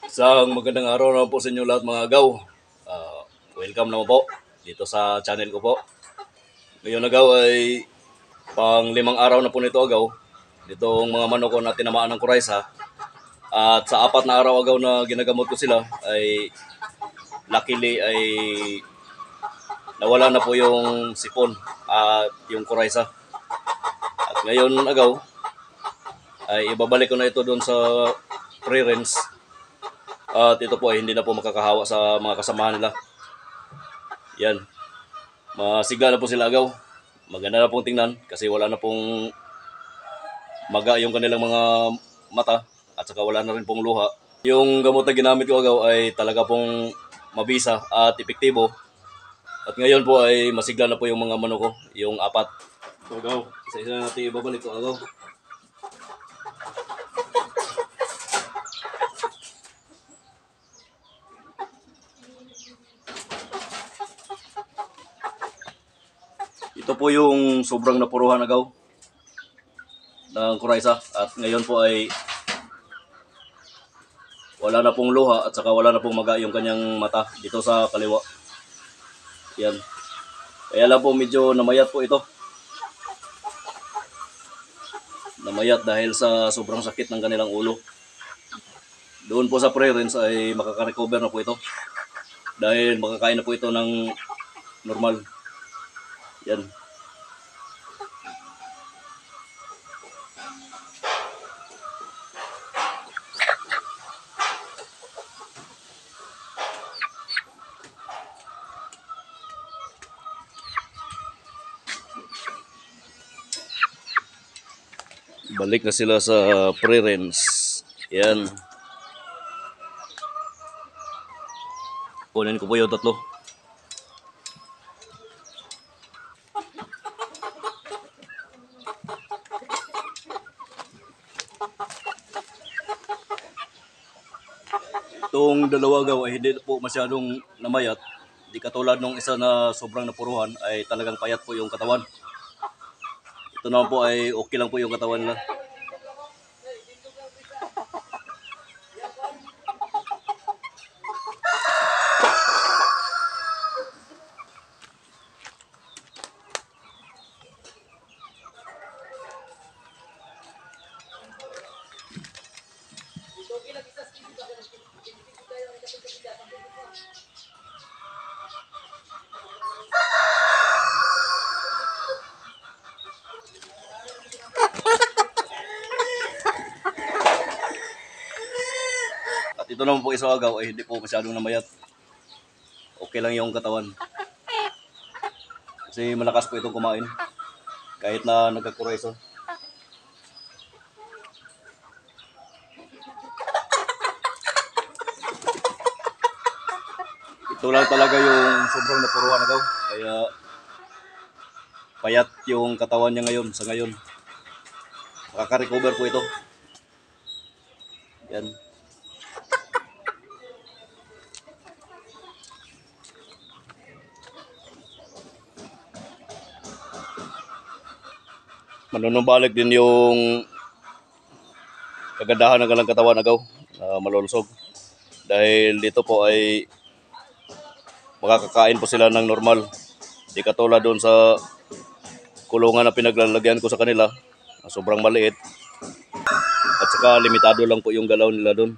Isang magandang araw naman po sa inyo lahat mga agaw. Welcome naman po dito sa channel ko po. Ngayon agaw ay pang 5 araw na po nito agaw. Ditong mga manok ko na tinamaan ng kuraysa. At sa 4 na araw agaw na ginagamot ko sila ay luckily ay nawala na po yung sipon at yung kuraysa. At ngayon agaw ay ibabalik ko na ito doon sa pre-rinse. At ito po ay hindi na po makakahawa sa mga kasamahan nila. Yan. Masigla na po sila agaw. Maganda na pong tingnan kasi wala na pong maga yung kanilang mga mata at saka wala na rin pong luha. Yung gamot na ginamit ko agaw ay talaga pong mabisa at epektibo. At ngayon po ay masigla na po yung mga manok ko, yung 4. So agaw, isa-isa na natin ibabalik ko agaw. Ito po yung sobrang napuruhan agaw ng kuraysa at ngayon po ay wala na pong luha at saka wala na pong maga yung kanyang mata dito sa kaliwa. Yan. Kaya lang po medyo namayat po ito. Namayat dahil sa sobrang sakit ng kanilang ulo. Doon po sa pre-rinse ay makaka-recover na po ito. Dahil makakain na po ito ng normal. Yan. Balik na sila sa pre-rinse. Yan. Kunin ko po yung 3. Itong dalawa gaw ay hindi po masyadong namayat. Di katulad nung isa na sobrang napuruhan ay talagang payat po yung katawan. Ito naman po ay okay lang po yung katawan nila. At ito naman po isa agaw ay hindi po masyadong namayat. Okay lang yung katawan. Kasi malakas po itong kumain. Kahit na nagkakurayso. Ito lang talaga yung sobrang napuruhan agaw. Kaya payat yung katawan niya ngayon sa ngayon. Makaka-recover po ito. Yan. Manunumbalik din yung kagandahan ng kanilang katawan agaw. Malulusog. Dahil dito po ay makakakain po sila ng normal. Di katulad doon sa kulungan na pinaglalagyan ko sa kanila. Sobrang maliit. At saka limitado lang po yung galaw nila doon.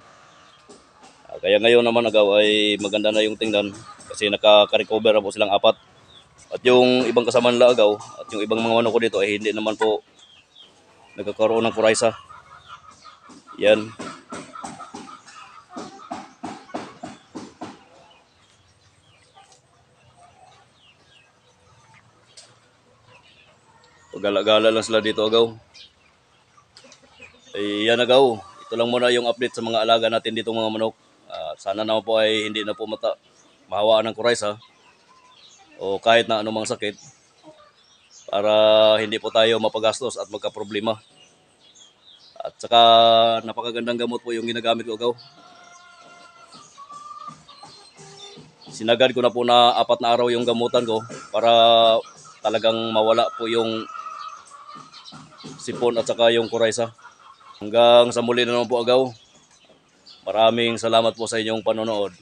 Kaya ngayon naman agaw ay maganda na yung tingnan. Kasi nakaka-recover na po silang 4. At yung ibang kasama nila agaw at yung ibang mga manok ko dito ay hindi naman po nagkakaroon ng kuraysa. Yan. Pagala-gala lang sila dito agaw. Ay yan agaw. Ito lang muna yung update sa mga alaga natin dito mga manok. Sana naman po ay hindi na po mahawaan ng kuraysa o kahit na anumang sakit para hindi po tayo mapagastos at magka-problema. At saka napakagandang gamot po yung ginagamit ko agaw. Sinagad ko na po na 4 na araw yung gamutan ko para talagang mawala po yung sipon at saka yung kuraysa. Hanggang sa muli na naman po agaw. Maraming salamat po sa inyong panonood.